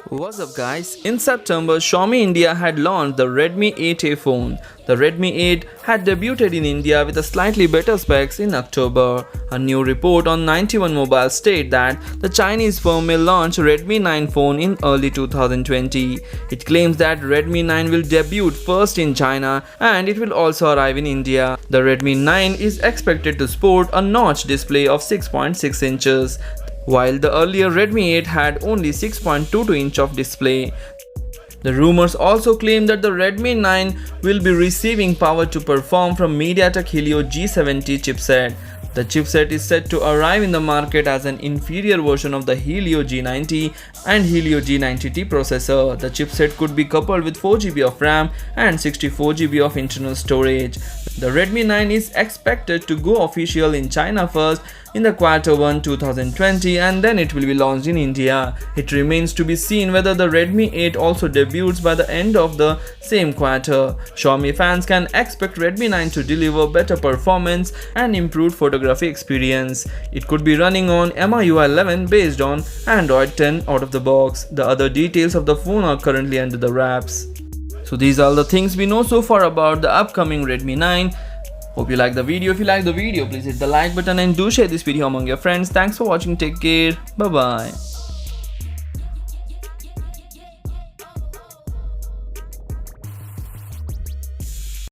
What's up guys? In September, Xiaomi India had launched the Redmi 8A phone. The Redmi 8 had debuted in India with a slightly better specs in October. A new report on 91 Mobile stated that the Chinese firm may launch Redmi 9 phone in early 2020. It claims that Redmi 9 will debut first in China and it will also arrive in India. The Redmi 9 is expected to sport a notch display of 6.6 inches. While the earlier Redmi 8 had only 6.22 inch of display. The rumors also claim that the Redmi 9 will be receiving power to perform from MediaTek Helio G70 chipset. The chipset is set to arrive in the market as an inferior version of the Helio G90 and Helio G90T processor. The chipset could be coupled with 4GB of RAM and 64GB of internal storage. The Redmi 9 is expected to go official in China first in the Q1 2020 and then it will be launched in India. It remains to be seen whether the Redmi 8 also debuts by the end of the same quarter. Xiaomi fans can expect Redmi 9 to deliver better performance and improved photography experience. It could be running on MIUI 11 based on Android 10 out of the box. The other details of the phone are currently under the wraps. So these are all the things we know so far about the upcoming Redmi 9. Hope you like the video. If you like the video, please hit the like button and do share this video among your friends. Thanks for watching. Take care. Bye bye.